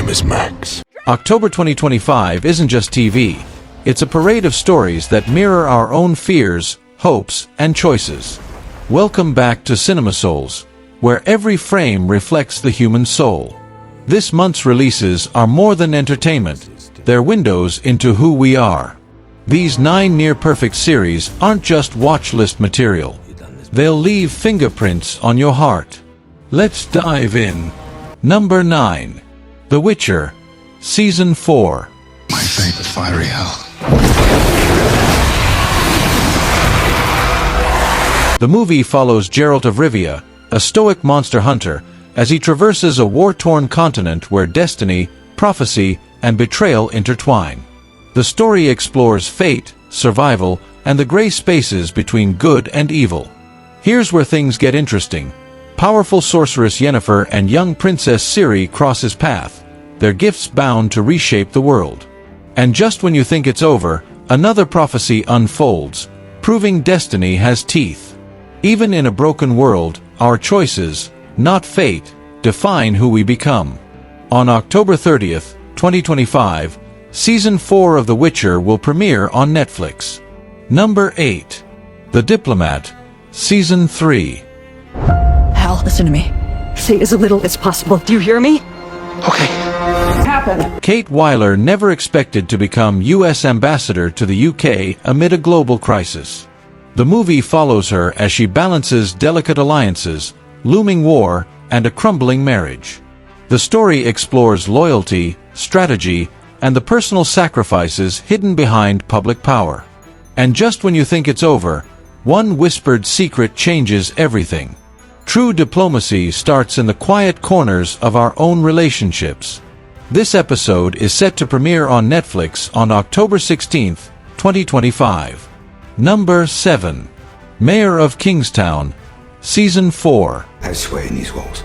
name is Max. October 2025 isn't just TV. It's a parade of stories that mirror our own fears, hopes, and choices. Welcome back to CinemaSouls, where every frame reflects the human soul. This month's releases are more than entertainment. They're windows into who we are. These 9 near-perfect series aren't just watch list material. They'll leave fingerprints on your heart. Let's dive in. Number 9. The Witcher, Season 4. My fate, the fiery hell. The movie follows Geralt of Rivia, a stoic monster hunter, as he traverses a war-torn continent where destiny, prophecy, and betrayal intertwine. The story explores fate, survival, and the gray spaces between good and evil. Here's where things get interesting. Powerful sorceress Yennefer and young princess Ciri cross his path, their gifts bound to reshape the world. And just when you think it's over, another prophecy unfolds, proving destiny has teeth. Even in a broken world, our choices, not fate, define who we become. On October 30th, 2025, Season 4 of The Witcher will premiere on Netflix. Number 8. The Diplomat, Season 3. Hal, listen to me. Say as little as possible. Do you hear me? Okay. Happen. Kate Weiler never expected to become U.S. ambassador to the UK amid a global crisis. The movie follows her as she balances delicate alliances, looming war, and a crumbling marriage. The story explores loyalty, strategy, and the personal sacrifices hidden behind public power. And just when you think it's over, one whispered secret changes everything. True diplomacy starts in the quiet corners of our own relationships. This episode is set to premiere on Netflix on October 16th, 2025. Number 7. Mayor of Kingstown, Season 4. I swear in these walls.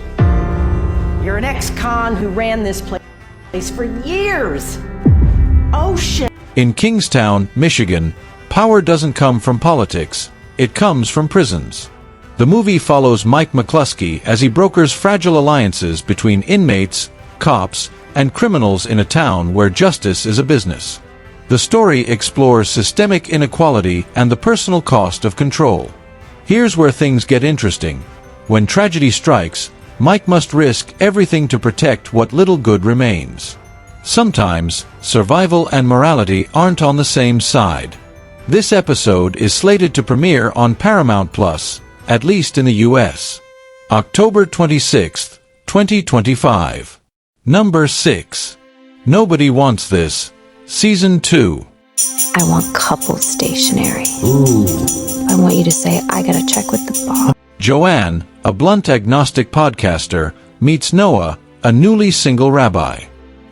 You're an ex-con who ran this place for years. Oh shit. In Kingstown, Michigan, power doesn't come from politics, it comes from prisons. The movie follows Mike McCluskey as he brokers fragile alliances between inmates, cops, and criminals in a town where justice is a business. The story explores systemic inequality and the personal cost of control. Here's where things get interesting. When tragedy strikes, Mike must risk everything to protect what little good remains. Sometimes, survival and morality aren't on the same side. This episode is slated to premiere on Paramount Plus, at least in the US. October 26th, 2025. Number 6. Nobody Wants This, Season 2. I want couple stationery. Ooh. I want you to say, I gotta check with the boss. Joanne, a blunt agnostic podcaster, meets Noah, a newly single rabbi.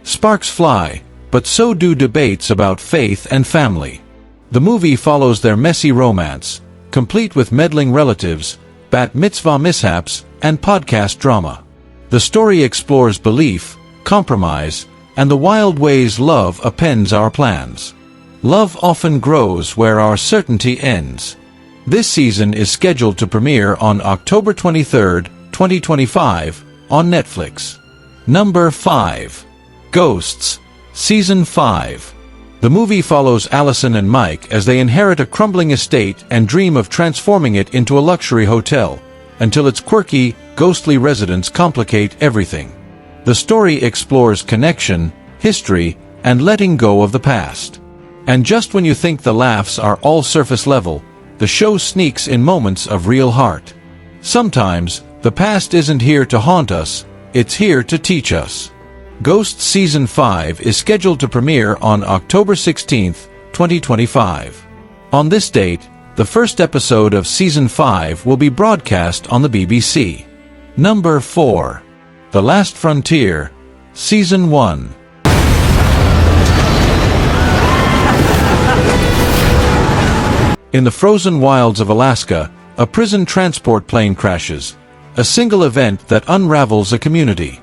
Sparks fly, but so do debates about faith and family. The movie follows their messy romance, complete with meddling relatives, bat mitzvah mishaps, and podcast drama. The story explores belief, compromise, and the wild ways love upends our plans. Love often grows where our certainty ends. This season is scheduled to premiere on October 23rd, 2025, on Netflix. Number 5. Ghosts, Season 5. The movie follows Allison and Mike as they inherit a crumbling estate and dream of transforming it into a luxury hotel, until its quirky, ghostly residents complicate everything. The story explores connection, history, and letting go of the past. And just when you think the laughs are all surface level, the show sneaks in moments of real heart. Sometimes, the past isn't here to haunt us, it's here to teach us. Ghosts Season 5 is scheduled to premiere on October 16th, 2025. On this date, the first episode of Season 5 will be broadcast on the BBC. Number 4. The Last Frontier, Season 1. In the frozen wilds of Alaska, a prison transport plane crashes, a single event that unravels a community.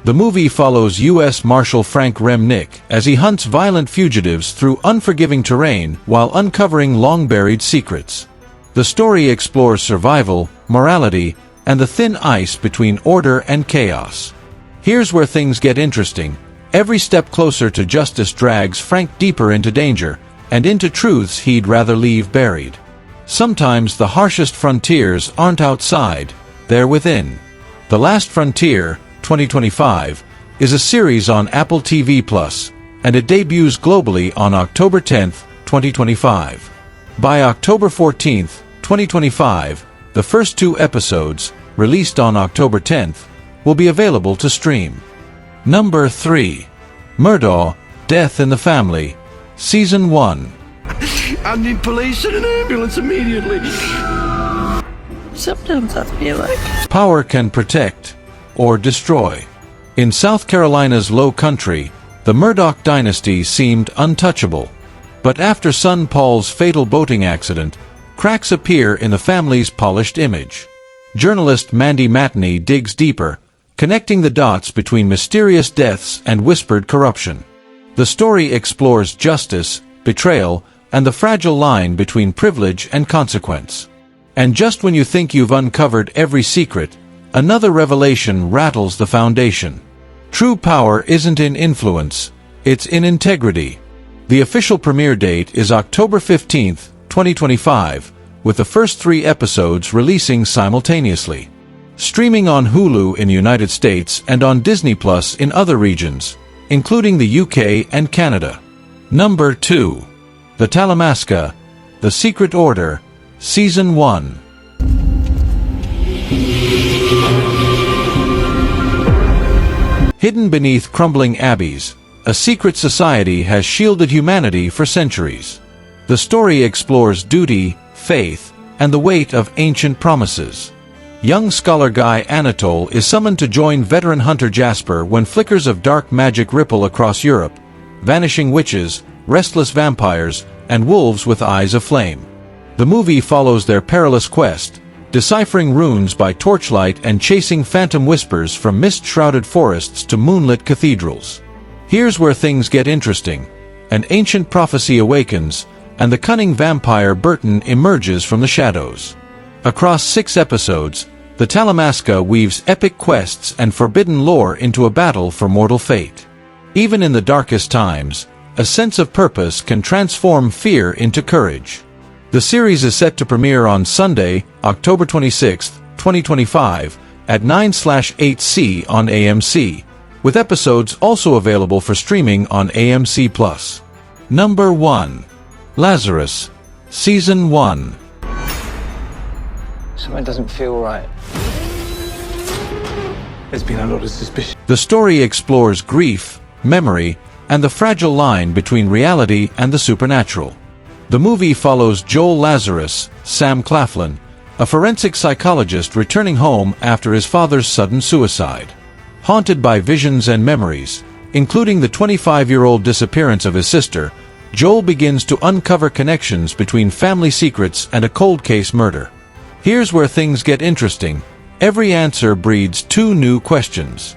The movie follows U.S. Marshal Frank Remnick as he hunts violent fugitives through unforgiving terrain while uncovering long-buried secrets. The story explores survival, morality, and the thin ice between order and chaos. Here's where things get interesting. Every step closer to justice drags Frank deeper into danger, and into truths he'd rather leave buried. Sometimes the harshest frontiers aren't outside, they're within. The Last Frontier, 2025, is a series on Apple TV+, and it debuts globally on October 10, 2025. By October 14, 2025, the first 2 episodes, released on October 10th, will be available to stream. Number 3. Murdaugh, Death in the Family, Season 1. I need police and an ambulance immediately. Sometimes I feel like Power can protect or destroy. In South Carolina's Low Country, the Murdaugh dynasty seemed untouchable. But after son Paul's fatal boating accident, cracks appear in the family's polished image. Journalist Mandy Matney digs deeper, connecting the dots between mysterious deaths and whispered corruption. The story explores justice, betrayal, and the fragile line between privilege and consequence. And just when you think you've uncovered every secret, another revelation rattles the foundation. True power isn't in influence, it's in integrity. The official premiere date is October 15, 2025, with the first 3 episodes releasing simultaneously. Streaming on Hulu in the United States and on Disney Plus in other regions, including the UK and Canada. Number 2. The Talamasca, The Secret Order, Season 1. Hidden beneath crumbling abbeys, a secret society has shielded humanity for centuries. The story explores duty, faith, and the weight of ancient promises. Young scholar Guy Anatole is summoned to join veteran hunter Jasper when flickers of dark magic ripple across Europe, vanishing witches, restless vampires, and wolves with eyes of flame. The movie follows their perilous quest, deciphering runes by torchlight and chasing phantom whispers from mist-shrouded forests to moonlit cathedrals. Here's where things get interesting. An ancient prophecy awakens, and the cunning vampire Burton emerges from the shadows. Across 6 episodes, the Talamasca weaves epic quests and forbidden lore into a battle for mortal fate. Even in the darkest times, a sense of purpose can transform fear into courage. The series is set to premiere on Sunday, October 26, 2025, at 9/8C on AMC, with episodes also available for streaming on AMC+. Number 1. Lazarus, Season 1. Something doesn't feel right. There's been a lot of suspicion. The story explores grief, memory, and the fragile line between reality and the supernatural. The movie follows Joel Lazarus, Sam Claflin, a forensic psychologist returning home after his father's sudden suicide. Haunted by visions and memories, including the 25-year-old disappearance of his sister, Joel begins to uncover connections between family secrets and a cold case murder. Here's where things get interesting. Every answer breeds 2 new questions.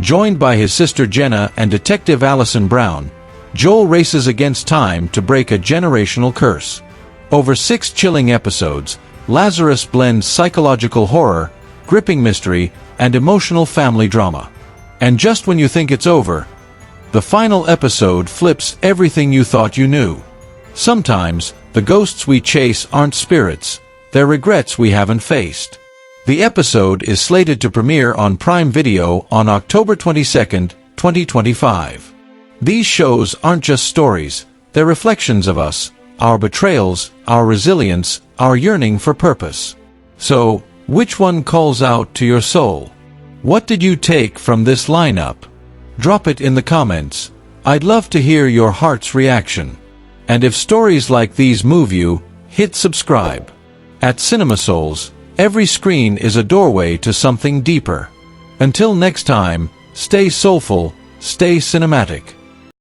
Joined by his sister Jenna and Detective Allison Brown, Joel races against time to break a generational curse. Over 6 chilling episodes, Lazarus blends psychological horror, gripping mystery, and emotional family drama. And just when you think it's over, the final episode flips everything you thought you knew. Sometimes, the ghosts we chase aren't spirits, they're regrets we haven't faced. The episode is slated to premiere on Prime Video on October 22, 2025. These shows aren't just stories, they're reflections of us, our betrayals, our resilience, our yearning for purpose. So, which one calls out to your soul? What did you take from this lineup? Drop it in the comments. I'd love to hear your heart's reaction. And if stories like these move you, hit subscribe. At CinemaSouls, every screen is a doorway to something deeper. Until next time, stay soulful, stay cinematic.